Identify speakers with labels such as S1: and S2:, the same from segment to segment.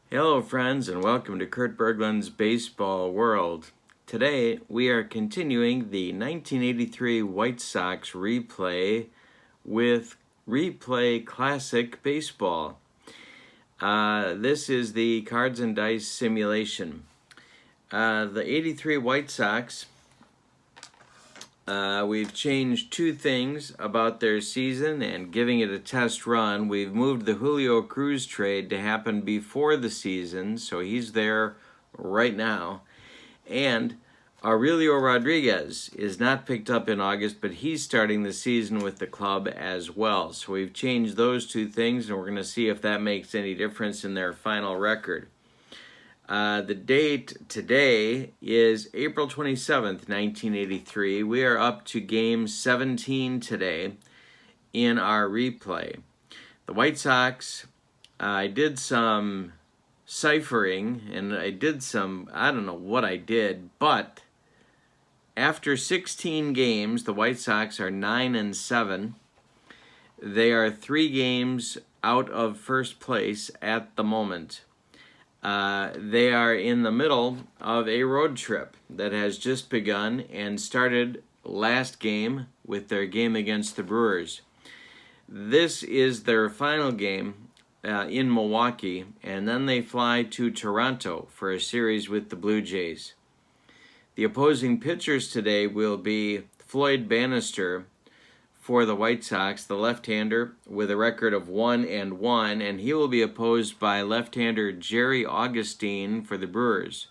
S1: Hello friends and welcome to Kurt Berglund's Baseball World. Today we are continuing the 1983 White Sox replay with Replay Classic Baseball. This is the cards and dice simulation. The 83 White Sox, we've changed two things about their season and giving it a test run. We've moved the Julio Cruz trade to happen before the season, so he's there right now. And Aurelio Rodriguez is not picked up in August, but he's starting the season with the club as well. So we've changed those two things, and we're going to see if that makes any difference in their final record. The date today is April 27th, 1983. We are up to game 17 today in our replay. The White Sox, I did some ciphering and I don't know what I did, but after 16 games, the White Sox are 9-7. They are 3 games out of first place at the moment. They are in the middle of a road trip that has just begun and started last game with their game against the Brewers. This is their final game in Milwaukee, and then they fly to Toronto for a series with the Blue Jays. The opposing pitchers today will be Floyd Bannister for the White Sox, the left-hander with a record of 1-1, and he will be opposed by left-hander Jerry Augustine for the Brewers.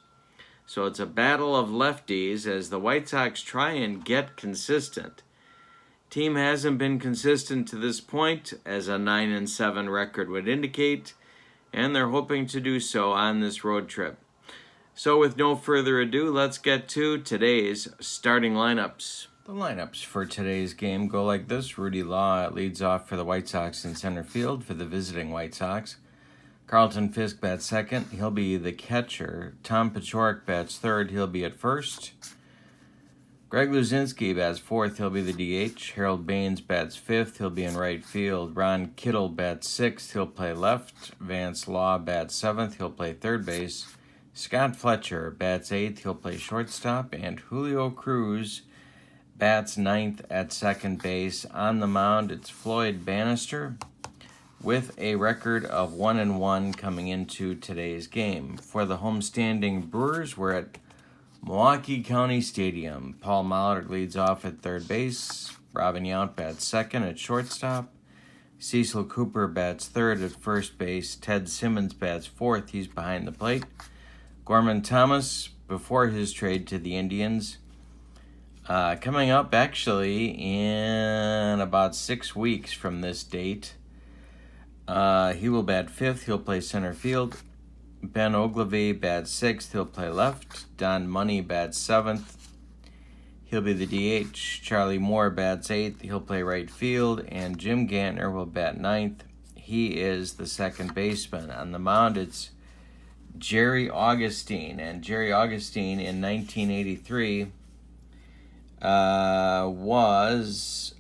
S1: So it's a battle of lefties as the White Sox try and get consistent. Team hasn't been consistent to this point, as a 9-7 record would indicate, and they're hoping to do so on this road trip. So with no further ado, let's get to today's starting lineups. The lineups for today's game go like this. Rudy Law leads off for the White Sox in center field for the visiting White Sox. Carlton Fisk bats second. He'll be the catcher. Tom Paciorek bats third. He'll be at first. Greg Luzinski bats fourth. He'll be the DH. Harold Baines bats fifth. He'll be in right field. Ron Kittle bats sixth. He'll play left. Vance Law bats seventh. He'll play third base. Scott Fletcher bats eighth. He'll play shortstop. And Julio Cruz bats ninth at second base. On the mound, it's Floyd Bannister with a record of 1-1 coming into today's game. For the homestanding Brewers, we're at Milwaukee County Stadium. Paul Mallard leads off at third base. Robin Yount bats second at shortstop. Cecil Cooper bats third at first base. Ted Simmons bats fourth. He's behind the plate. Gorman Thomas, before his trade to the Indians, coming up actually in about 6 weeks from this date. He will bat fifth. He'll play center field. Ben Ogilvy bats sixth. He'll play left. Don Money bats seventh. He'll be the DH. Charlie Moore bats eighth. He'll play right field. And Jim Gantner will bat ninth. He is the second baseman. On the mound, it's Jerry Augustine. And Jerry Augustine in 1983 was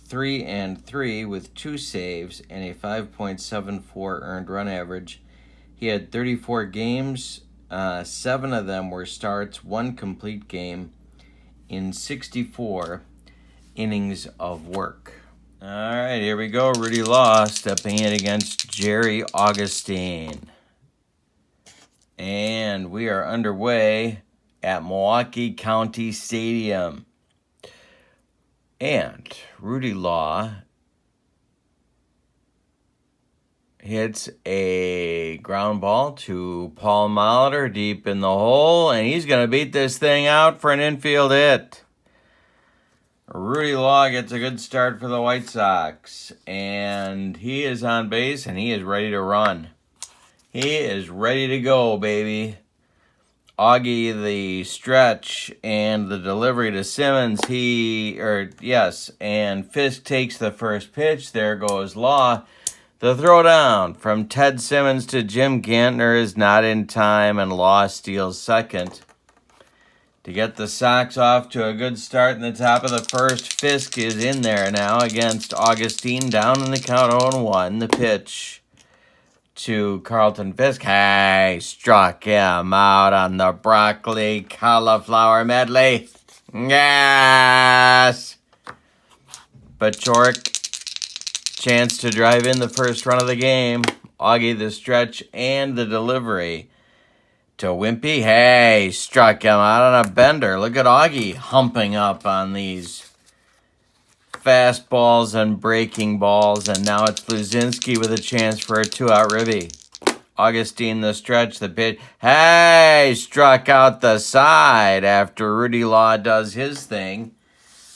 S1: 3-3 with 2 saves and a 5.74 earned run average. He had 34 games, 7 of them were starts, 1 complete game in 64 innings of work. All right, here we go. Rudy Law stepping in against Jerry Augustine. And we are underway at Milwaukee County Stadium. And Rudy Law hits a ground ball to Paul Molitor deep in the hole, and he's going to beat this thing out for an infield hit. Rudy Law gets a good start for the White Sox, and he is on base, and he is ready to run. He is ready to go, baby. Augie, the stretch, and the delivery to Simmons, and Fisk takes the first pitch. There goes Law. The throwdown from Ted Simmons to Jim Gantner is not in time, and Law steals second. To get the Sox off to a good start in the top of the first, Fisk is in there now against Augustine, down in the count 0-1. The pitch to Carlton Fisk. Hey, struck him out on the broccoli cauliflower medley. Yes! Bachork, chance to drive in the first run of the game. Augie the stretch and the delivery to Wimpy. Hey, struck him out on a bender. Look at Augie humping up on these fastballs and breaking balls, and now it's Luzinski with a chance for a 2-out ribby. Augustine the stretch, the pitch. Hey, struck out the side after Rudy Law does his thing.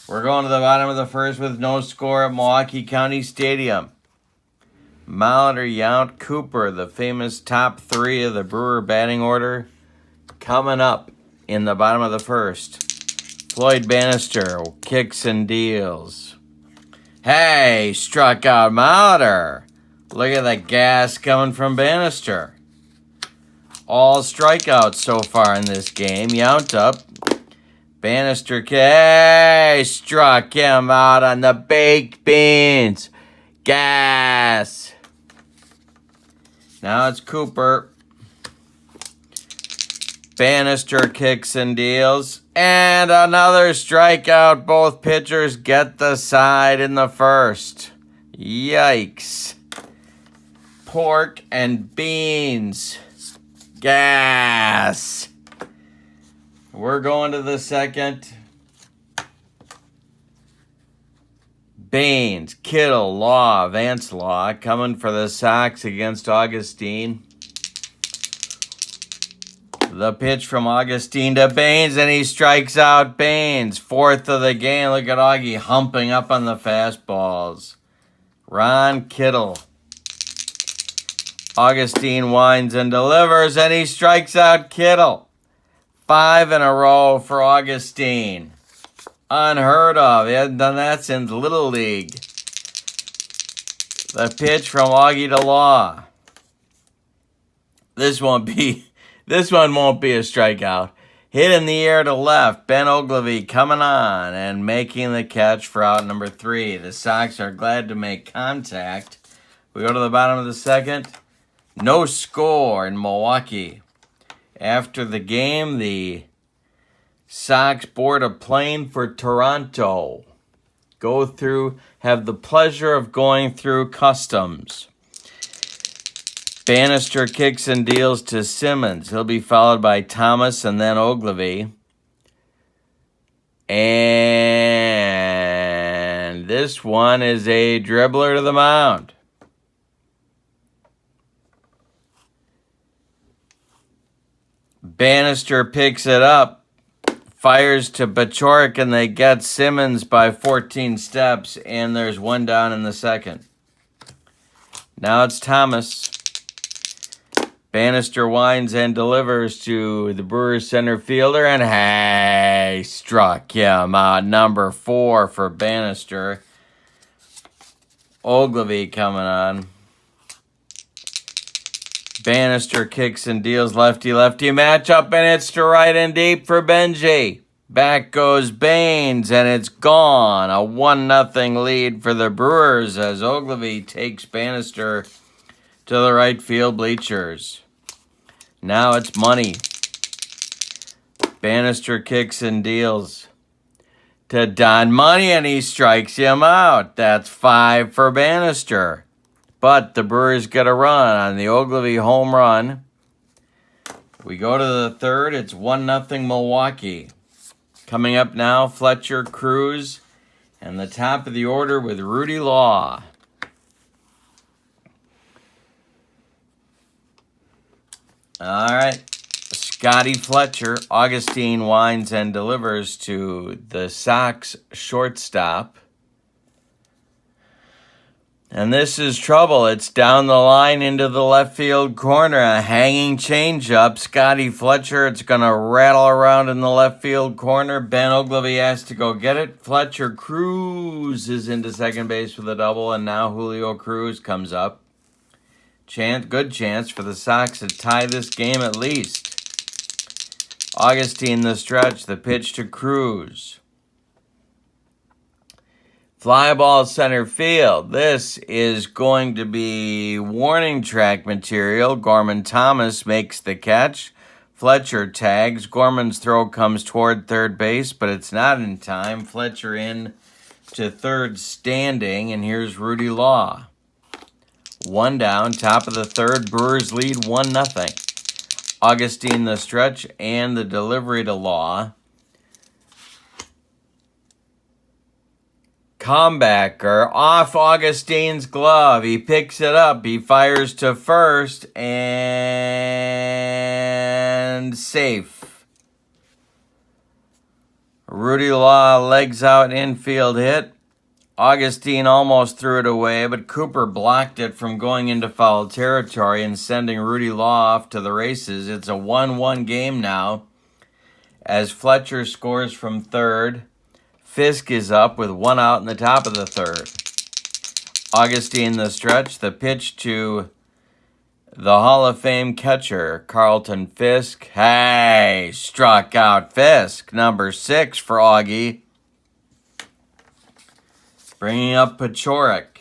S1: We're going to the bottom of the first with no score at Milwaukee County Stadium. Mallett or Yount, Cooper, the famous top three of the Brewer batting order, coming up in the bottom of the first. Floyd Bannister kicks and deals. Hey, struck out Mallett. Look at the gas coming from Bannister. All strikeouts so far in this game. Yount up. Bannister, hey, struck him out on the baked beans. Gas. Now it's Cooper. Bannister kicks and deals. And another strikeout. Both pitchers get the side in the first. Yikes. Pork and beans. Gas. We're going to the second. Baines, Kittle, Law, Vance Law coming for the Sox against Augustine. The pitch from Augustine to Baines, and he strikes out Baines. Fourth of the game. Look at Augie humping up on the fastballs. Ron Kittle. Augustine winds and delivers, and he strikes out Kittle. 5 in a row for Augustine. Unheard of. He hasn't done that since Little League. The pitch from Augie to Law. This one won't be a strikeout. Hit in the air to left. Ben Ogilvy coming on and making the catch for out number 3. The Sox are glad to make contact. We go to the bottom of the second. No score in Milwaukee. After the game, the Sox board a plane for Toronto. Have the pleasure of going through customs. Bannister kicks and deals to Simmons. He'll be followed by Thomas and then Ogilvy. And this one is a dribbler to the mound. Bannister picks it up, fires to Bachork, and they get Simmons by 14 steps, and there's one down in the second. Now it's Thomas. Bannister winds and delivers to the Brewers center fielder, and hey, struck him out. Number 4 for Bannister. Ogilvy coming on. Bannister kicks and deals lefty-lefty matchup, and it's to right and deep for Benji. Back goes Baines, and it's gone. A 1-0 lead for the Brewers as Ogilvy takes Bannister to the right field bleachers. Now it's money. Bannister kicks and deals to Don Money, and he strikes him out. That's 5 for Bannister. But the Brewers get a run on the Ogilvy home run. We go to the third. It's 1-0 Milwaukee. Coming up now, Fletcher, Cruz, and the top of the order with Rudy Law. All right. Scotty Fletcher. Augustine winds and delivers to the Sox shortstop. And this is trouble. It's down the line into the left field corner. A hanging changeup. Scotty Fletcher, it's going to rattle around in the left field corner. Ben Ogilvy has to go get it. Fletcher cruises into second base with a double, and now Julio Cruz comes up. Good chance for the Sox to tie this game at least. Augustine the stretch. The pitch to Cruz. Fly ball center field. This is going to be warning track material. Gorman Thomas makes the catch. Fletcher tags. Gorman's throw comes toward third base, but it's not in time. Fletcher in to third standing, and here's Rudy Law. One down, top of the third. Brewers lead 1-0. Augustine the stretch and the delivery to Law. Comebacker off Augustine's glove. He picks it up. He fires to first and safe. Rudy Law legs out infield hit. Augustine almost threw it away, but Cooper blocked it from going into foul territory and sending Rudy Law off to the races. It's a 1-1 game now as Fletcher scores from third. Fisk is up with one out in the top of the third. Augustine the stretch, the pitch to the Hall of Fame catcher, Carlton Fisk. Hey, struck out Fisk, number 6 for Augie. Bringing up Pachorik.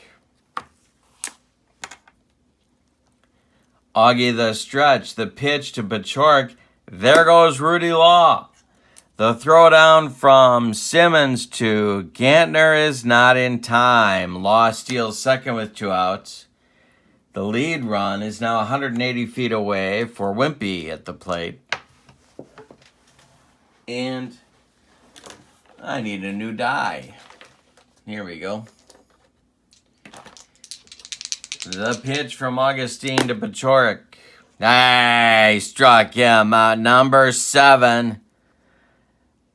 S1: Augie the stretch, the pitch to Pachorik. There goes Rudy Law. The throwdown from Simmons to Gantner is not in time. Law steals second with 2 outs. The lead run is now 180 feet away for Wimpy at the plate. And I need a new die. Here we go. The pitch from Augustine to Pachorik. Hey, struck him out. Number 7.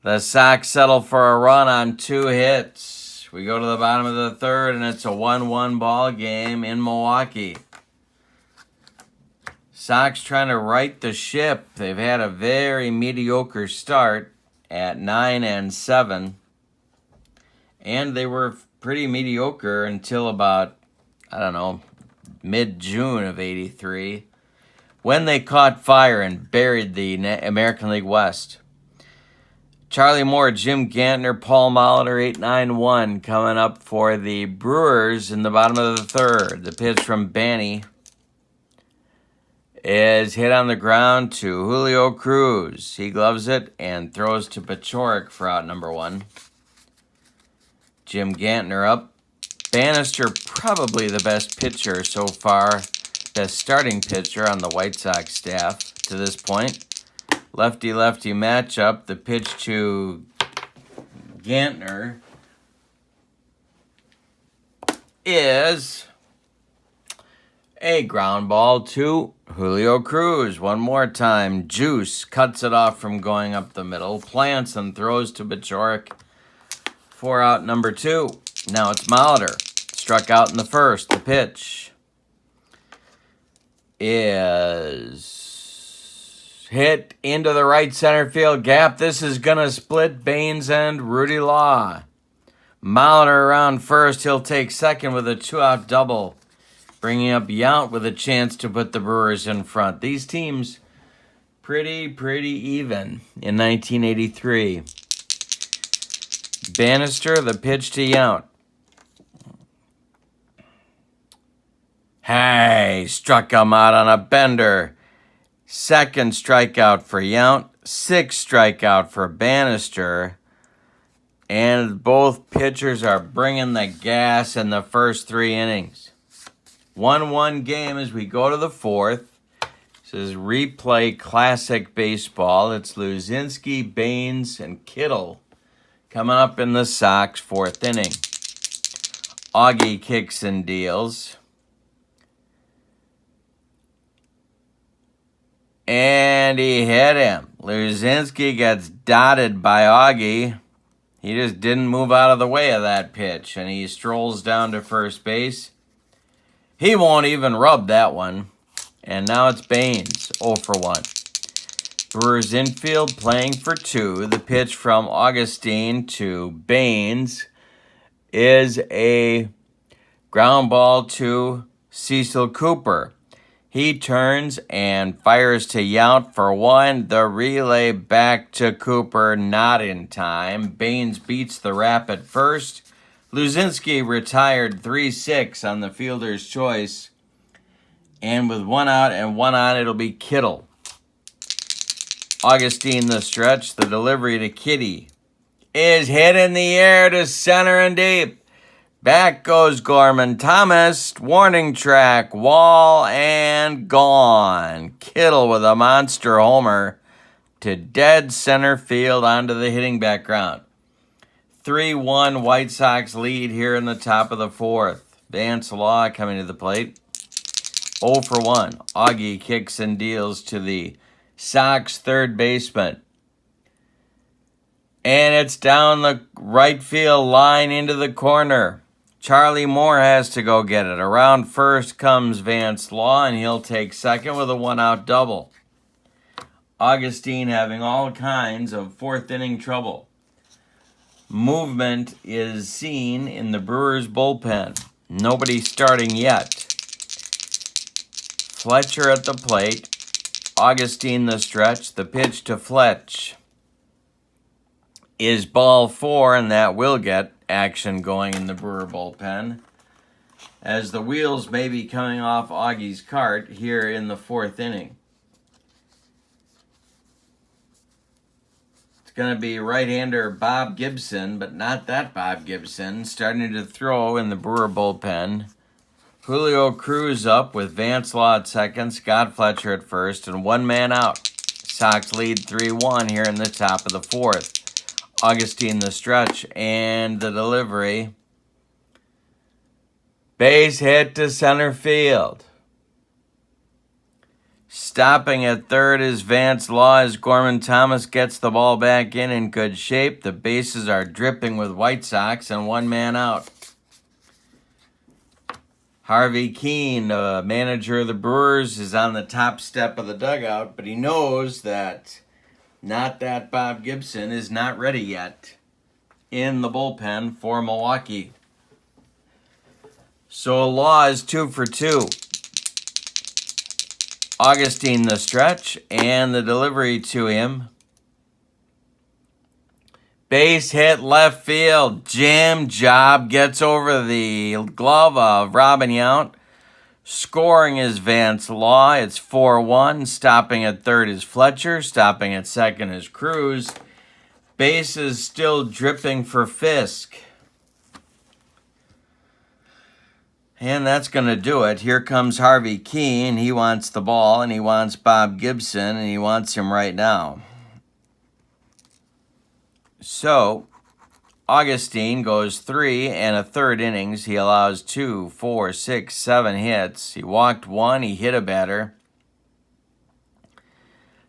S1: The Sox settle for a run on 2 hits. We go to the bottom of the third, and it's a 1-1 ball game in Milwaukee. Sox trying to right the ship. They've had a very mediocre start at 9-7. And they were pretty mediocre until about, mid-June of '83, when they caught fire and buried the American League West. Charlie Moore, Jim Gantner, Paul Molitor, 8-9-1 coming up for the Brewers in the bottom of the third. The pitch from Banny is hit on the ground to Julio Cruz. He gloves it and throws to Pachorik for out number 1. Jim Gantner up. Bannister, probably the best pitcher so far, best starting pitcher on the White Sox staff to this point. Lefty-lefty matchup. The pitch to Gantner is a ground ball to Julio Cruz. One more time. Juice cuts it off from going up the middle. Plants and throws to Pachorik for out number 2. Now it's Molitor. Struck out in the first. The pitch is hit into the right center field gap. This is going to split Baines and Rudy Law. Molitor around first. He'll take second with a 2-out double, bringing up Yount with a chance to put the Brewers in front. These teams pretty even in 1983. Bannister, the pitch to Yount. Hey, struck him out on a bender. Second strikeout for Yount. 6th strikeout for Bannister. And both pitchers are bringing the gas in the first 3 innings. 1-1 game as we go to the 4th. This is replay classic baseball. It's Luzinski, Baines, and Kittle coming up in the Sox 4th inning. Augie kicks and deals. And he hit him. Luzinski gets dotted by Augie. He just didn't move out of the way of that pitch, and he strolls down to first base. He won't even rub that one. And now it's Baines, 0 for 1. Brewers infield playing for 2. The pitch from Augustine to Baines is a ground ball to Cecil Cooper. He turns and fires to Yount for 1. The relay back to Cooper, not in time. Baines beats the rap at first. Luzinski retired 3-6 on the fielder's choice. And with 1 out and 1 on, it'll be Kittle. Augustine the stretch. The delivery to Kitty is hit in the air to center and deep. Back goes Gorman Thomas. Warning track, wall, and gone. Kittle with a monster homer to dead center field onto the hitting background. 3-1 White Sox lead here in the top of the fourth. Vance Law coming to the plate. 0 for 1. Augie kicks and deals to the Sox third baseman. And it's down the right field line into the corner. Charlie Moore has to go get it. Around first comes Vance Law, and he'll take second with a 1-out double. Augustine having all kinds of fourth inning trouble. Movement is seen in the Brewers bullpen. Nobody starting yet. Fletcher at the plate. Augustine the stretch. The pitch to Fletch is ball 4, and that will get action going in the Brewer bullpen as the wheels may be coming off Augie's cart here in the fourth inning. It's going to be right-hander Bob Gibson, but not that Bob Gibson, starting to throw in the Brewer bullpen. Julio Cruz up with Vance Law at second, Scott Fletcher at first, and 1 man out. Sox lead 3-1 here in the top of the fourth. Augustine the stretch and the delivery. Base hit to center field. Stopping at third is Vance Law as Gorman Thomas gets the ball back in good shape. The bases are dripping with White Sox and 1 man out. Harvey Keene, manager of the Brewers, is on the top step of the dugout, but he knows that not that Bob Gibson is not ready yet in the bullpen for Milwaukee. So Law is 2 for 2. Augustine the stretch and the delivery to him. Base hit left field. Jam job gets over the glove of Robin Yount. Scoring is Vance Law. It's 4-1. Stopping at third is Fletcher. Stopping at second is Cruz. Bases still dripping for Fisk. And that's going to do it. Here comes Harvey Keene. He wants the ball, and he wants Bob Gibson, and he wants him right now. So, Augustine goes 3 1/3 innings. He allows 2, 4, 6, 7 hits. He walked 1. He hit a batter.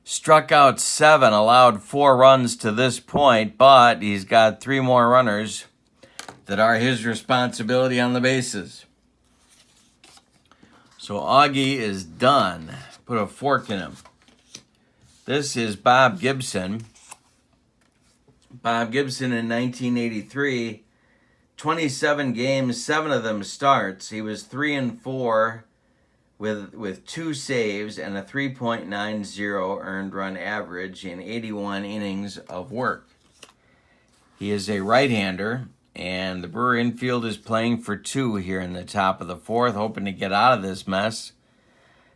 S1: Struck out 7, allowed 4 runs to this point, but he's got 3 more runners that are his responsibility on the bases. So Augie is done. Put a fork in him. This is Bob Gibson. Bob Gibson in 1983, 27 games, 7 of them starts. He was 3-4 with 2 saves and a 3.90 earned run average in 81 innings of work. He is a right-hander, and the Brewer infield is playing for 2 here in the top of the fourth, hoping to get out of this mess.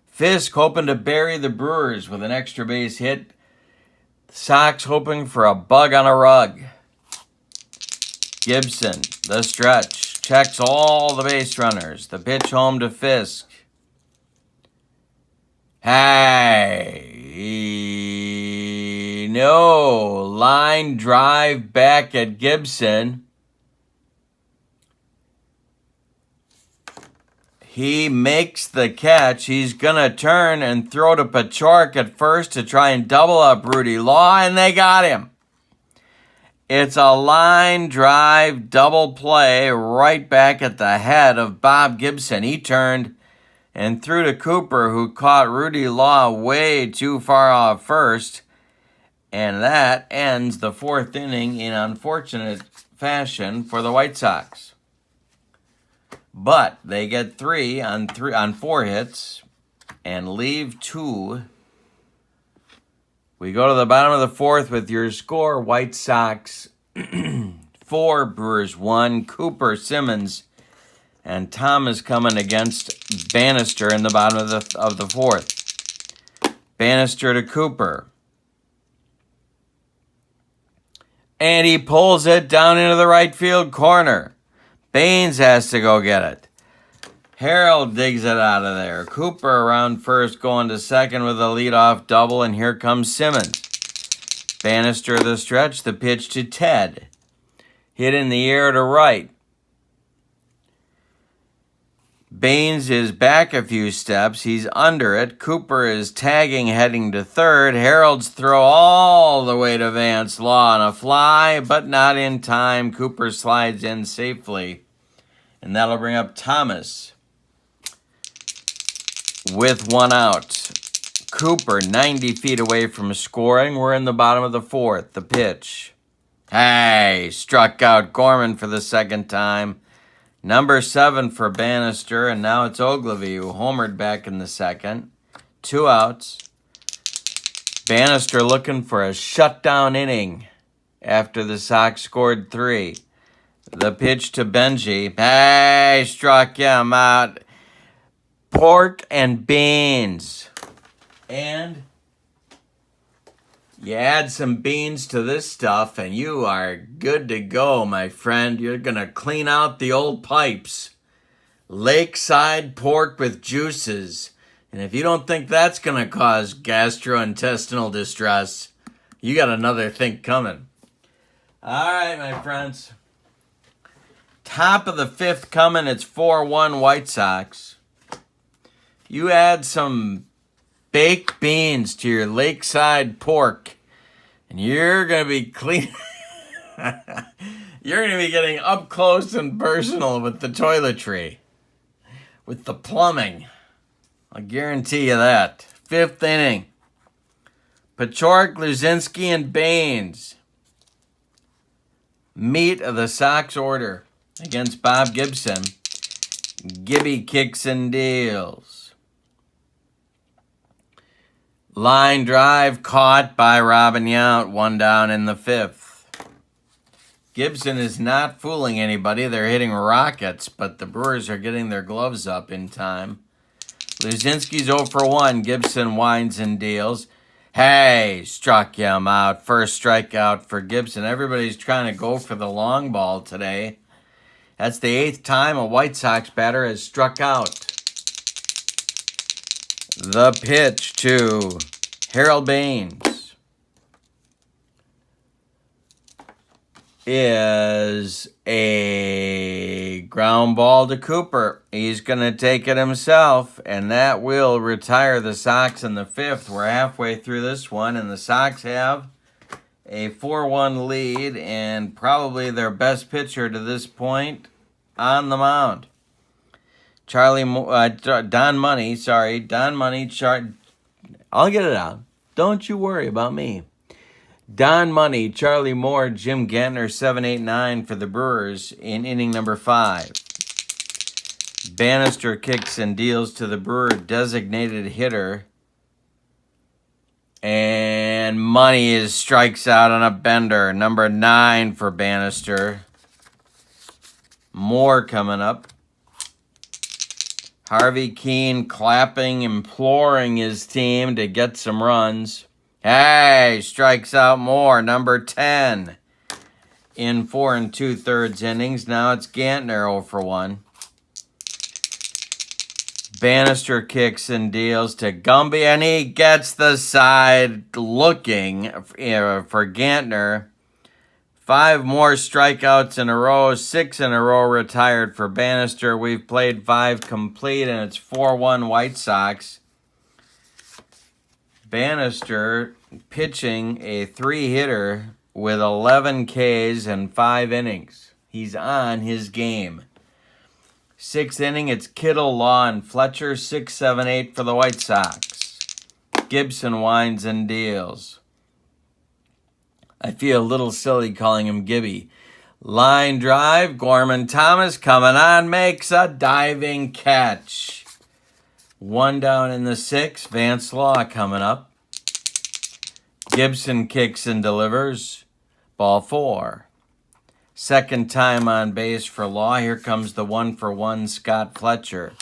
S1: Fisk hoping to bury the Brewers with an extra base hit. Sox hoping for a bug on a rug. Gibson, the stretch, checks all the base runners. The pitch home to Fisk. Hey, no, line drive back at Gibson. He makes the catch. He's going to turn and throw to Pachork at first to try and double up Rudy Law, and they got him. It's a line drive double play right back at the head of Bob Gibson. He turned and threw to Cooper, who caught Rudy Law way too far off first, and that ends the fourth inning in unfortunate fashion for the White Sox. But they get 3 on 4 hits and leave 2. We go to the bottom of the fourth with your score: White Sox 4, Brewers 1. Cooper, Simmons, and Thomas coming against Bannister in the bottom of the 4th. Bannister to Cooper. And he pulls it down into the right field corner. Baines has to go get it. Harold digs it out of there. Cooper around first going to second with a leadoff double, and here comes Simmons. Bannister the stretch, the pitch to Ted. Hit in the air to right. Baines is back a few steps. He's under it. Cooper is tagging, heading to third. Harold's throw all the way to Vance Law on a fly, but not in time. Cooper slides in safely, and that'll bring up Thomas with 1 out. Cooper 90 feet away from scoring. We're in the bottom of the 4th. The pitch. Hey, struck out Gorman for the second time. Number 7 for Bannister, and now it's Ogilvy who homered back in the second. 2 outs. Bannister looking for a shutdown inning after the Sox scored 3. The pitch to Benji. Hey, struck him out. Pork and beans. And you add some beans to this stuff and you are good to go, my friend. You're going to clean out the old pipes. Lakeside pork with juices. And if you don't think that's going to cause gastrointestinal distress, you got another thing coming. All right, my friends. Top of the 5th coming. It's 4-1 White Sox. You add some baked beans to your lakeside pork, and you're going to be clean. You're going to be getting up close and personal with the toiletry, with the plumbing. I guarantee you that. 5th inning. Pachorik, Luzinski, and Baines. Meat of the Sox order against Bob Gibson. Gibby kicks and deals. Line drive caught by Robin Yount. 1 down in the 5th. Gibson is not fooling anybody. They're hitting rockets, but the Brewers are getting their gloves up in time. Luzinski's 0 for 1. Gibson winds and deals. Hey, struck him out. First strikeout for Gibson. Everybody's trying to go for the long ball today. That's the 8th time a White Sox batter has struck out. The pitch to Harold Baines is a ground ball to Cooper. He's going to take it himself, and that will retire the Sox in the 5th. We're halfway through this one, and the Sox have a 4-1 lead and probably their best pitcher to this point on the mound. Don Money, I'll get it out. Don't you worry about me. Don Money, Charlie Moore, Jim Gantner, 7, 8, 9 for the Brewers in inning number 5. Bannister kicks and deals to the Brewer designated hitter. And Money strikes out on a bender. Number 9 for Bannister. Moore coming up. Harvey Keene clapping, imploring his team to get some runs. Hey, strikes out Moore, number 10. In 4 2/3 innings. Now it's Gantner 0 for 1. Bannister kicks and deals to Gumby, and he gets the side looking for Gantner. 5 more strikeouts in a row, 6 in a row retired for Bannister. We've played 5 complete, and it's 4-1 White Sox. Bannister pitching a 3-hitter with 11 Ks and 5 innings. He's on his game. 6th inning, it's Kittle, Law, and Fletcher. 6, 7, 8 for the White Sox. Gibson winds and deals. I feel a little silly calling him Gibby. Line drive, Gorman Thomas coming on, makes a diving catch. 1 down in the 6th, Vance Law coming up. Gibson kicks and delivers. Ball 4. Second time on base for Law. Here comes the 1-for-1 Scott Fletcher.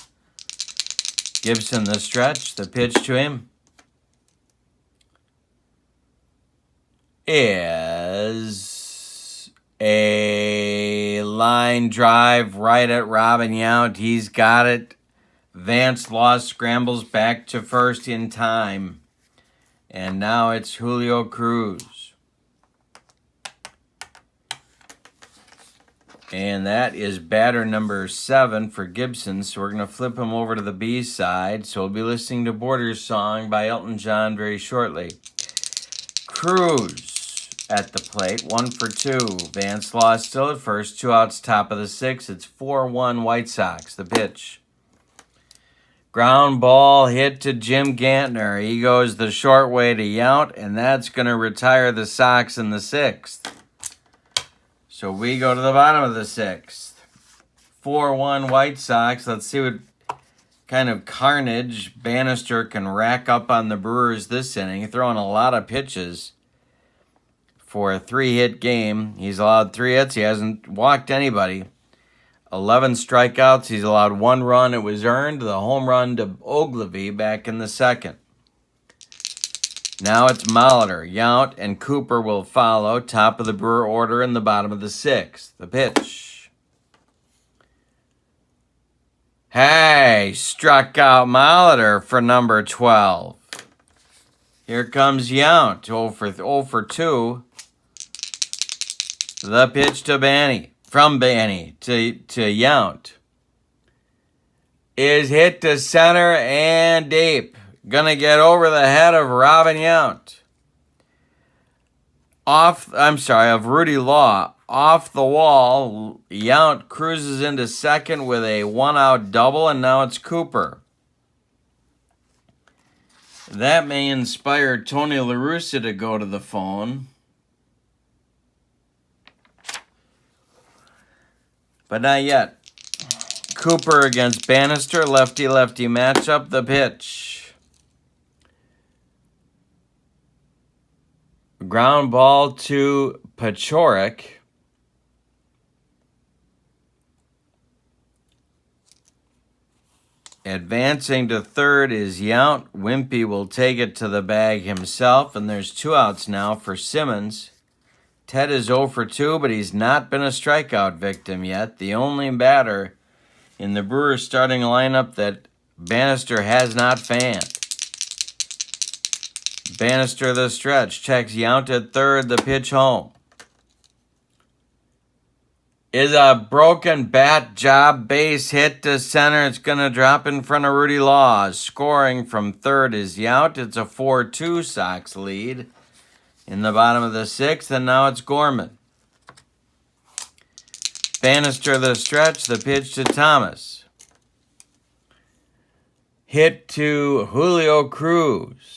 S1: Gibson the stretch. The pitch to him is a line drive right at Robin Yount. He's got it. Vance Law scrambles back to first in time. And now it's Julio Cruz. And that is batter number 7 for Gibson. So we're going to flip him over to the B side. So we'll be listening to Border's Song by Elton John very shortly. Cruz at the plate, 1 for 2. Vance Law still at first, 2 outs, top of the 6th. It's 4-1 White Sox. The pitch. Ground ball hit to Jim Gantner. He goes the short way to Yount, and that's going to retire the Sox in the 6th. So we go to the bottom of the 6th. 4-1 White Sox. Let's see what kind of carnage Bannister can rack up on the Brewers this inning. Throwing a lot of pitches for a 3-hit game. He's allowed 3 hits. He hasn't walked anybody. 11 strikeouts. He's allowed 1 run. It was earned. The home run to Ogilvy back in the 2nd. Now it's Molitor. Yount and Cooper will follow. Top of the Brewer order in the bottom of the 6th. The pitch. Hey, struck out Molitor for number 12. Here comes Yount. 0 for 2. The pitch to Banny. From Banny to Yount. Is hit to center and deep. Gonna get over the head of Robin Yount. Of Rudy Law. Off the wall, Yount cruises into second with a 1-out double, and now it's Cooper. That may inspire Tony La Russa to go to the phone. But not yet. Cooper against Bannister, lefty-lefty matchup. The pitch. Ground ball to Pachorik. Advancing to third is Yount. Wimpy will take it to the bag himself, and there's 2 outs now for Simmons. Ted is 0 for 2, but he's not been a strikeout victim yet. The only batter in the Brewers starting lineup that Bannister has not fanned. Bannister the stretch. Checks Yount at third. The pitch home. Is a broken bat job. Base hit to center. It's going to drop in front of Rudy Law. Scoring from third is Yount. It's a 4-2 Sox lead in the bottom of the 6th. And now it's Gorman. Bannister the stretch. The pitch to Thomas. Hit to Julio Cruz.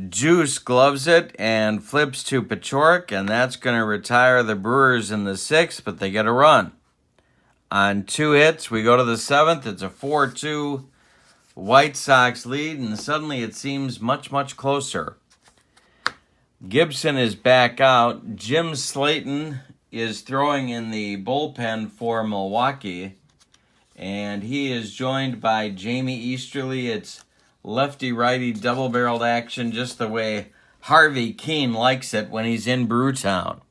S1: Juice gloves it and flips to Pachorik, and that's going to retire the Brewers in the 6th, but they get a run. On 2 hits, we go to the 7th. It's a 4-2 White Sox lead, and suddenly it seems much, much closer. Gibson is back out. Jim Slayton is throwing in the bullpen for Milwaukee, and he is joined by Jamie Easterly. It's lefty-righty double-barreled action, just the way Harvey Keene likes it when he's in Brewtown.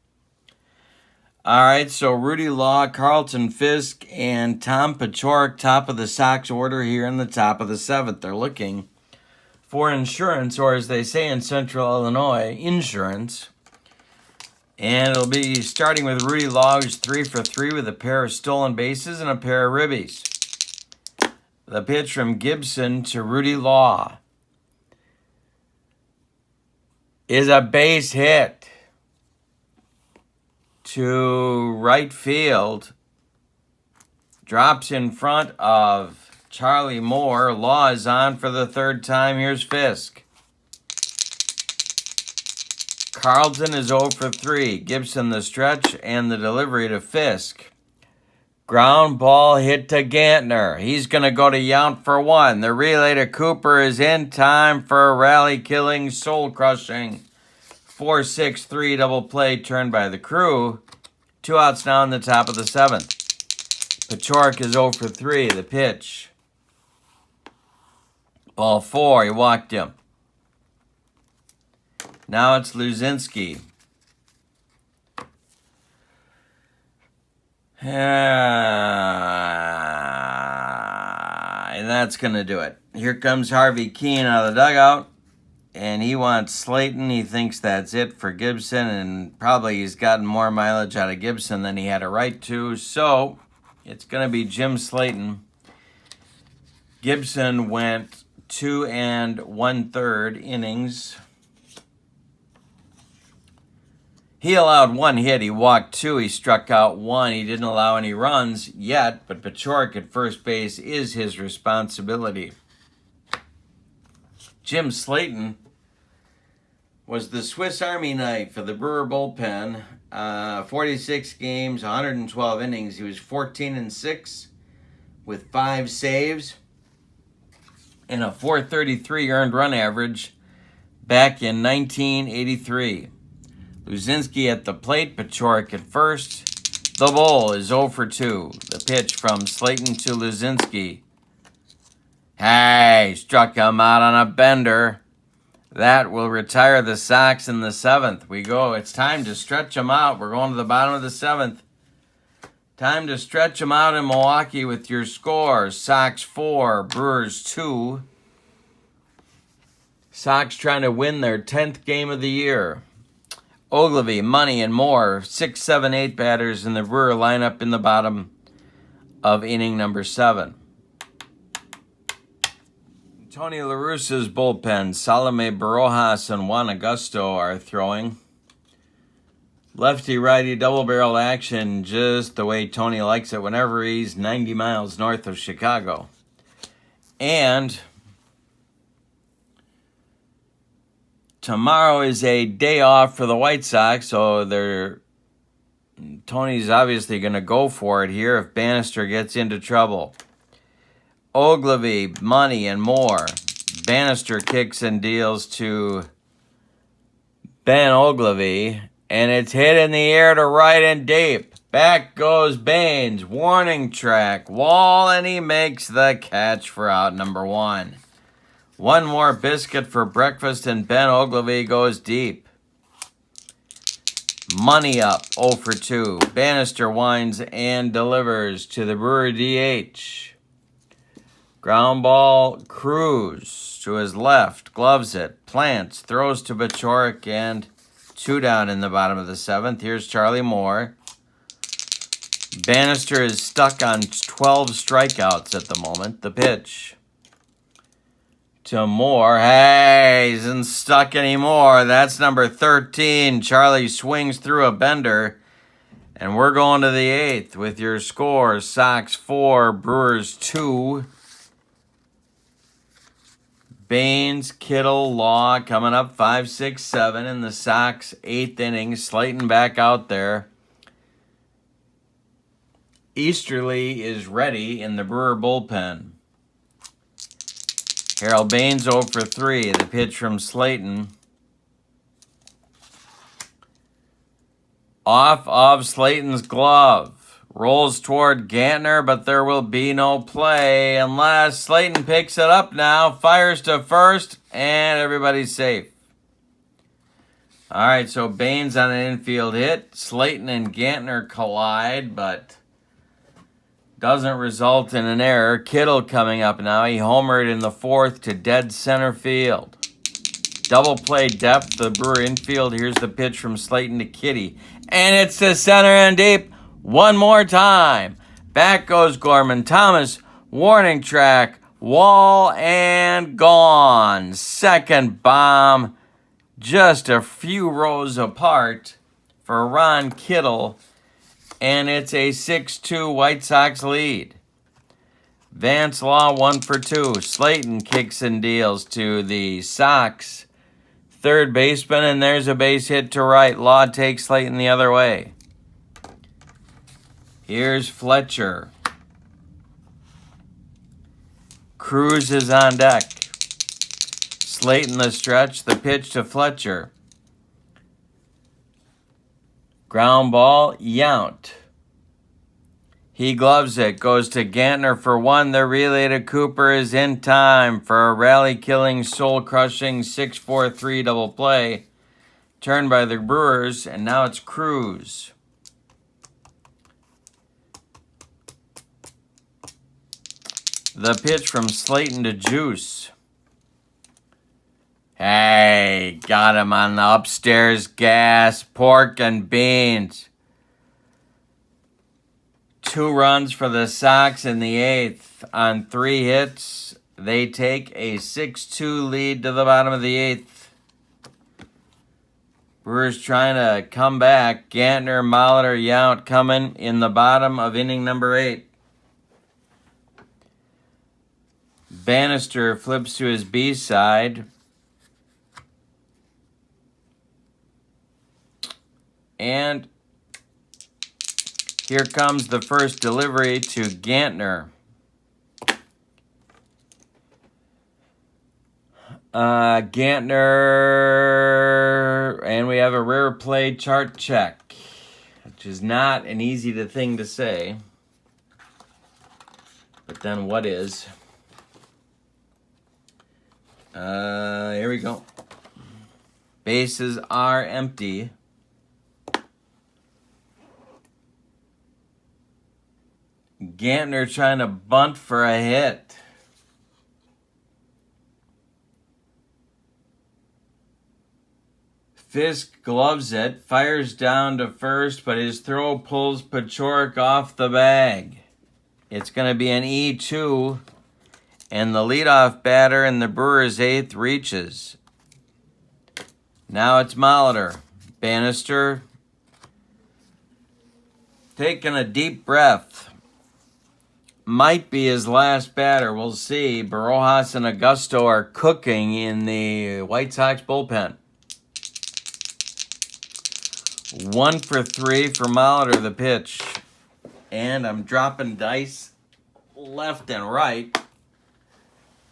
S1: All right, so Rudy Law, Carlton Fisk, and Tom Pachorik, top of the Sox order here in the top of the 7th. They're looking for insurance, or as they say in Central Illinois, insurance. And it'll be starting with Rudy Law, who's 3 for 3 with a pair of stolen bases and a pair of ribbies. The pitch from Gibson to Rudy Law is a base hit to right field. Drops in front of Charlie Moore. Law is on for the 3rd time. Here's Fisk. Carlton is 0 for 3. Gibson the stretch and the delivery to Fisk. Ground ball hit to Gantner. He's going to go to Yount for 1. The relay to Cooper is in time for a rally-killing, soul-crushing 4-6-3 double play turned by the Crew. 2 outs now in the top of the 7th. Pachork is 0 for 3. The pitch. Ball 4. He walked him. Now it's Luzinski. And that's going to do it. Here comes Harvey Keene out of the dugout. And he wants Slayton. He thinks that's it for Gibson. And probably he's gotten more mileage out of Gibson than he had a right to. So it's going to be Jim Slayton. Gibson went 2 1/3 innings. He allowed 1 hit. He walked 2. He struck out 1. He didn't allow any runs yet, but Pachork at first base is his responsibility. Jim Slayton was the Swiss Army knife for the Brewer bullpen. 46 games, 112 innings. He was 14-6 with 5 saves and a .433 earned run average back in 1983. Luzinski at the plate, Pachork at first. The ball is 0 for 2. The pitch from Slayton to Luzinski. Hey, struck him out on a bender. That will retire the Sox in the 7th. We go. It's time to stretch them out. We're going to the bottom of the 7th. Time to stretch them out in Milwaukee with your scores. Sox 4, Brewers 2. Sox trying to win their 10th game of the year. Ogilvy, Money, and more. 6, 7, 8 batters in the Brewer lineup in the bottom of inning number 7. Tony La Russa's bullpen. Salome Barojas and Juan Augusto are throwing. Lefty-righty double-barrel action just the way Tony likes it whenever he's 90 miles north of Chicago. And tomorrow is a day off for the White Sox, so Tony's obviously going to go for it here if Bannister gets into trouble. Ogilvy, Money, and more. Bannister kicks and deals to Ben Ogilvy, and it's hit in the air to right and deep. Back goes Baines, warning track, wall, and he makes the catch for out number 1. One more biscuit for breakfast, and Ben Ogilvy goes deep. Money up, 0 for 2. Bannister winds and delivers to the Brewer DH. Ground ball, Cruz to his left, gloves it, plants, throws to Pachork, and 2 down in the bottom of the 7th. Here's Charlie Moore. Bannister is stuck on 12 strikeouts at the moment. The pitch to Moore. Hey, he isn't stuck anymore. That's number 13. Charlie swings through a bender. And we're going to the 8th with your score. Sox 4, Brewers 2. Baines, Kittle, Law coming up 5, 6, 7 in the Sox 8th inning. Slayton back out there. Easterly is ready in the Brewer bullpen. Harold Baines 0 for 3. The pitch from Slayton. Off of Slayton's glove. Rolls toward Gantner, but there will be no play unless Slayton picks it up now, fires to first, and everybody's safe. All right, so Baines on an infield hit. Slayton and Gantner collide, but doesn't result in an error. Kittle coming up now. He homered in the 4th to dead center field. Double play depth, the Brewer infield. Here's the pitch from Slayton to Kitty. And it's to center and deep. One more time. Back goes Gorman Thomas. Warning track. Wall and gone. Second bomb. Just a few rows apart for Ron Kittle. And it's a 6-2 White Sox lead. Vance Law 1 for 2. Slayton kicks and deals to the Sox third baseman, and there's a base hit to right. Law takes Slayton the other way. Here's Fletcher. Cruz is on deck. Slayton the stretch, the pitch to Fletcher. Ground ball, Yount. He gloves it, goes to Gantner for one. The relay to Cooper is in time for a rally-killing, soul-crushing 6-4-3 double play. Turned by the Brewers, and now it's Cruz. The pitch from Slayton to Juice. Hey, got him on the upstairs gas, pork and beans. 2 runs for the Sox in the 8th. On 3 hits, they take a 6-2 lead to the bottom of the 8th. Brewers trying to come back. Gantner, Molitor, Yount coming in the bottom of inning number 8. Bannister flips to his B side. And here comes the first delivery to Gantner. Gantner, and we have a rare play chart check, which is not an easy thing to say. But then what is? Here we go. Bases are empty. Gantner trying to bunt for a hit. Fisk gloves it, fires down to first, but his throw pulls Pachorik off the bag. It's going to be an E2, and the leadoff batter in the Brewers' 8th reaches. Now it's Molitor. Bannister taking a deep breath. Might be his last batter. We'll see. Barojas and Augusto are cooking in the White Sox bullpen. 1 for 3 for Molitor, the pitch. And I'm dropping dice left and right.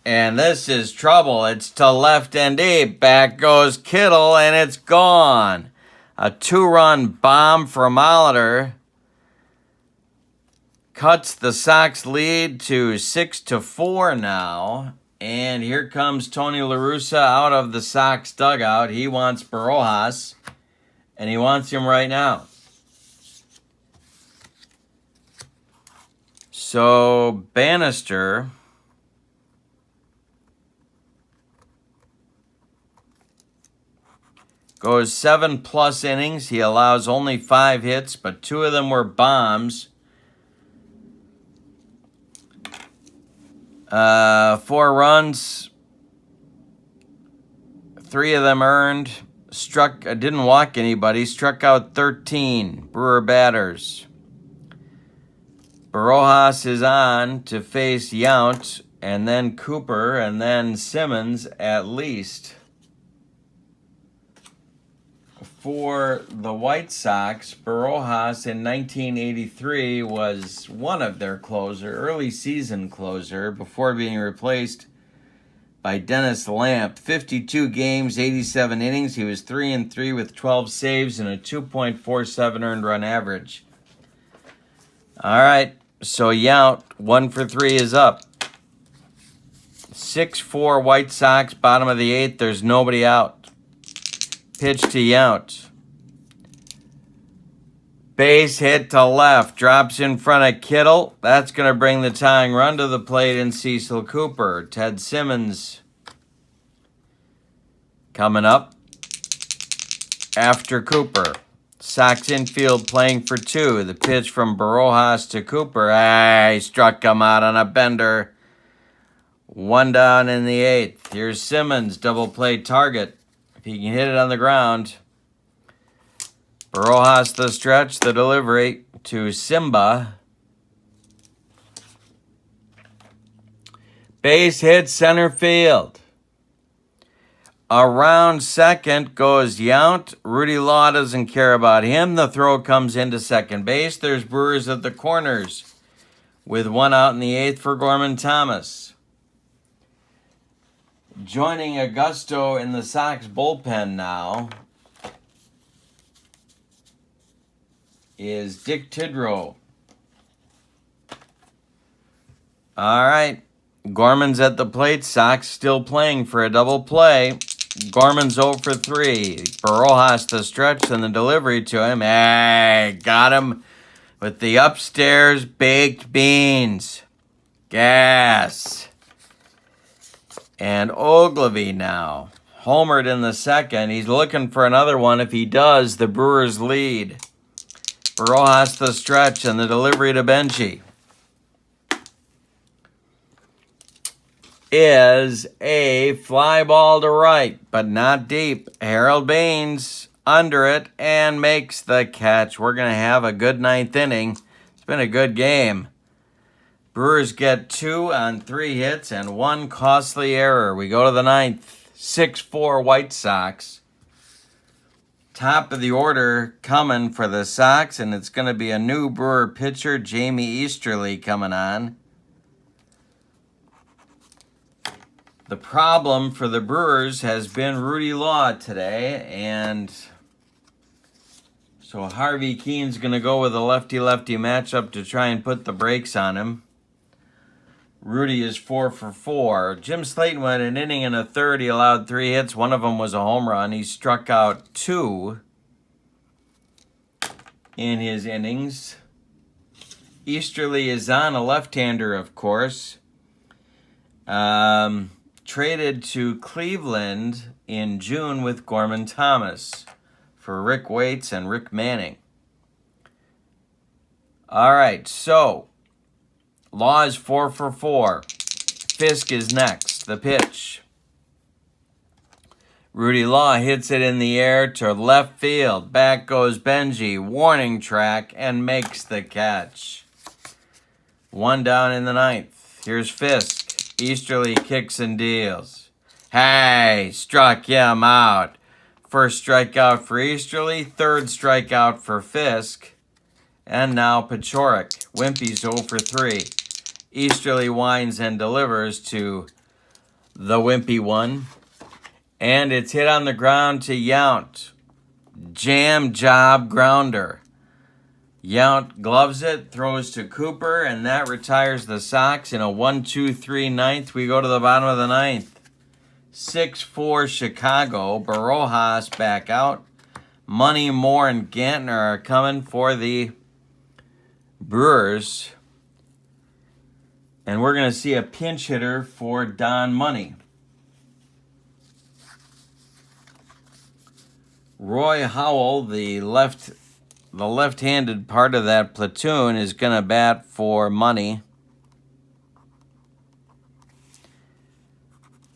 S1: And this is trouble. It's to left and deep. Back goes Kittle, and it's gone. A 2-run bomb for Molitor cuts the Sox lead to 6-4 now. And here comes Tony La Russa out of the Sox dugout. He wants Barojas, and he wants him right now. So Bannister goes 7+ innings. He allows only 5 hits, but 2 of them were bombs. 4 runs, 3 of them earned. Didn't walk anybody. Struck out 13 Brewer batters. Barojas is on to face Yount, and then Cooper, and then Simmons at least. For the White Sox, Barojas in 1983 was one of their early season closer, before being replaced by Dennis Lamp. 52 games, 87 innings. He was 3-3 with 12 saves and a 2.47 earned run average. All right, so Yount, 1 for 3 is up. 6-4 White Sox, bottom of the 8th. There's nobody out. Pitch to Yount. Base hit to left. Drops in front of Kittle. That's going to bring the tying run to the plate in Cecil Cooper. Ted Simmons coming up after Cooper. Sox infield playing for 2. The pitch from Barojas to Cooper. He struck him out on a bender. 1 down in the 8th. Here's Simmons, double play target. If he can hit it on the ground. Barojas the stretch, the delivery to Simba. Base hit center field. Around second goes Yount. Rudy Law doesn't care about him. The throw comes into second base. There's Brewers at the corners with 1 out in the 8th for Gorman Thomas. Joining Augusto in the Sox bullpen now is Dick Tidrow. All right. Gorman's at the plate. Sox still playing for a double play. Gorman's 0 for 3. Barojas the stretch and the delivery to him. Hey, got him with the upstairs baked beans. Gas. And Ogilvy now. Homered in the second. He's looking for another one. If he does, the Brewers lead. Barojas the stretch and the delivery to Benji is a fly ball to right, but not deep. Harold Baines under it and makes the catch. We're going to have a good ninth inning. It's been a good game. Brewers get 2 on 3 hits and 1 costly error. We go to the ninth. 6-4 White Sox. Top of the order coming for the Sox, and it's going to be a new Brewer pitcher, Jamie Easterly, coming on. The problem for the Brewers has been Rudy Law today, and so Harvey Keene's going to go with a lefty-lefty matchup to try and put the brakes on him. Rudy is 4 for 4. Jim Slayton went an inning and a third. He allowed 3 hits. One of them was a home run. He struck out 2 in his innings. Easterly is on, a left-hander, of course. Traded to Cleveland in June with Gorman Thomas for Rick Waits and Rick Manning. All right, so Law is 4 for 4. Fisk is next. The pitch. Rudy Law hits it in the air to left field. Back goes Benji, warning track, and makes the catch. 1 down in the ninth. Here's Fisk. Easterly kicks and deals. Hey, struck him out. First strikeout for Easterly, third strikeout for Fisk. And now Pachorik. Wimpy's 0 for 3. Easterly winds and delivers to the Wimpy one. And it's hit on the ground to Yount. Jam job grounder. Yount gloves it, throws to Cooper, and that retires the Sox in a 1-2-3 ninth. We go to the bottom of the ninth. 6-4 Chicago. Barojas back out. Money, Moore, and Gantner are coming for the Brewers. And we're going to see a pinch hitter for Don Money. Roy Howell, the left-handed part of that platoon, is going to bat for Money.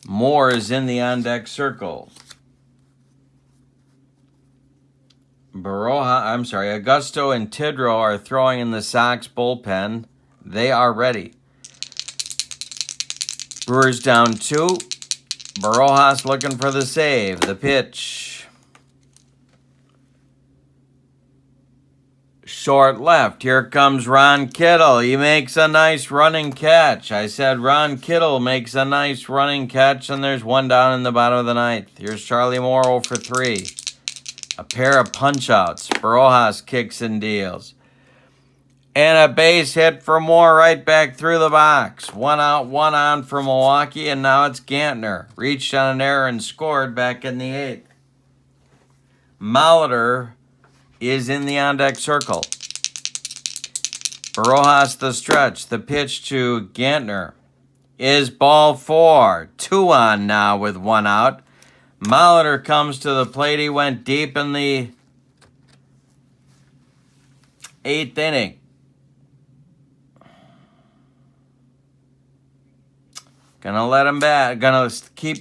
S1: Moore is in the on-deck circle. Augusto and Tidrow are throwing in the Sox bullpen. They are ready. Brewers down 2. Barojas looking for the save. The pitch. Short left. Here comes Ron Kittle. He makes a nice running catch. I said Ron Kittle makes a nice running catch, and there's 1 down in the bottom of the ninth. Here's Charlie Moore 0 for 3. A pair of punch-outs. Barojas kicks and deals. And a base hit for Moore right back through the box. 1 out, 1 on for Milwaukee, and now it's Gantner. Reached on an error and scored back in the 8th. Molitor is in the on-deck circle. Barojas the stretch. The pitch to Gantner is ball 4. 2 on now with 1 out. Molitor comes to the plate. He went deep in the 8th inning. Gonna let him bat. Gonna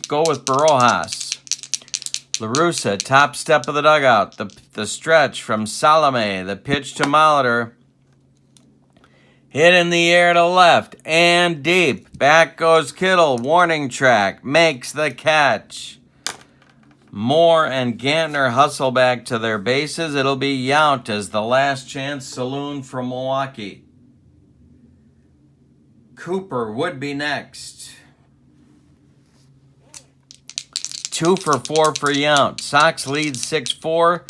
S1: go with Barojas. La Russa, top step of the dugout. The stretch from Salome. The pitch to Molitor. Hit in the air to left and deep. Back goes Kittle. Warning track. Makes the catch. Moore and Gantner hustle back to their bases. It'll be Yount as the last chance saloon from Milwaukee. Cooper would be next. 2 for 4 for Yount. Sox lead 6-4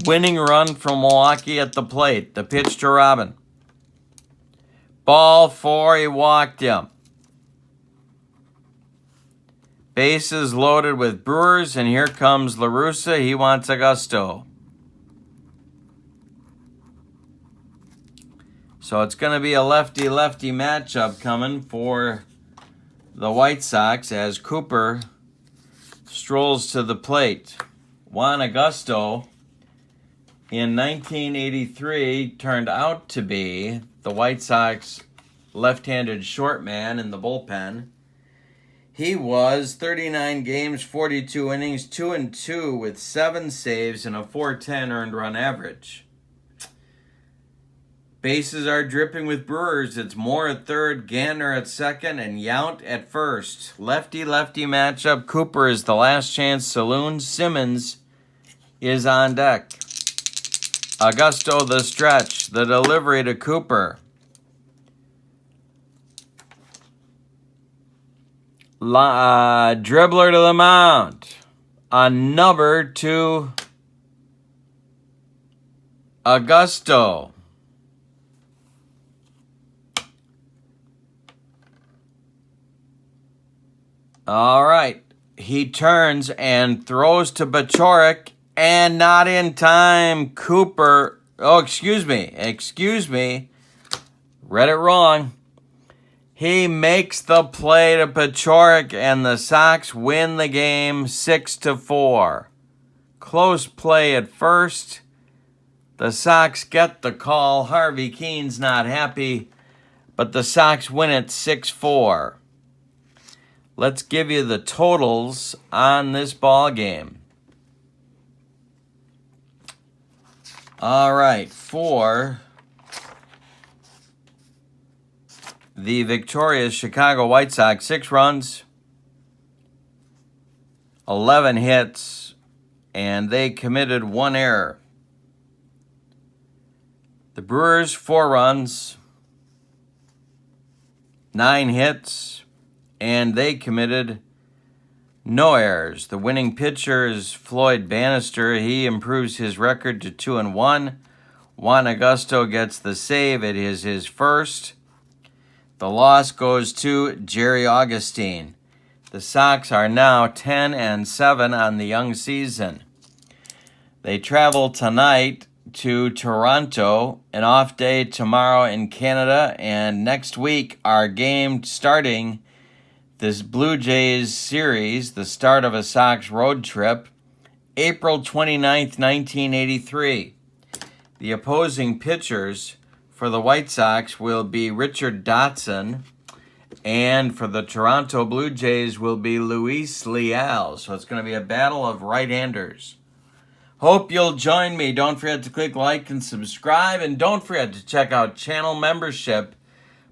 S1: Winning run from Milwaukee at the plate. The pitch to Robin. Ball 4, he walked him. Bases loaded with Brewers, and here comes La Russa. He wants Augusto. So it's going to be a lefty-lefty matchup coming for the White Sox as Cooper strolls to the plate. Juan Augusto in 1983 turned out to be the White Sox left-handed short man in the bullpen. He was 39 games, 42 innings, 2-2 with 7 saves and a .410 earned run average. Bases are dripping with Brewers. It's Moore at third, Gantner at second, and Yount at first. Lefty-lefty matchup. Cooper is the last chance saloon. Simmons is on deck. Augusto the stretch. The delivery to Cooper. Dribbler to the mound. A number to Augusto. All right. He turns and throws to Bachorik, and not in time. Cooper. Oh, excuse me. Read it wrong. He makes the play to Bachorik, and the Sox win the game 6-4. Close play at first. The Sox get the call. Harvey Keene's not happy, but the Sox win it 6-4. Let's give you the totals on this ball game. All right, for the victorious Chicago White Sox, 6 runs, 11 hits, and they committed 1 error. The Brewers, 4 runs, 9 hits, and they committed no errors. The winning pitcher is Floyd Bannister. He improves his record to 2-1. Juan Augusto gets the save. It is his first. The loss goes to Jerry Augustine. The Sox are now 10-7 on the young season. They travel tonight to Toronto, an off day tomorrow in Canada, and next week our game starting this Blue Jays series, the start of a Sox road trip, April 29th, 1983. The opposing pitchers for the White Sox will be Richard Dotson, and for the Toronto Blue Jays will be Luis Leal. So it's going to be a battle of right-handers. Hope you'll join me. Don't forget to click like and subscribe, and don't forget to check out channel membership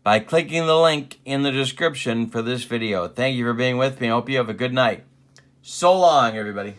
S1: by clicking the link in the description for this video. Thank you for being with me. I hope you have a good night. So long, everybody.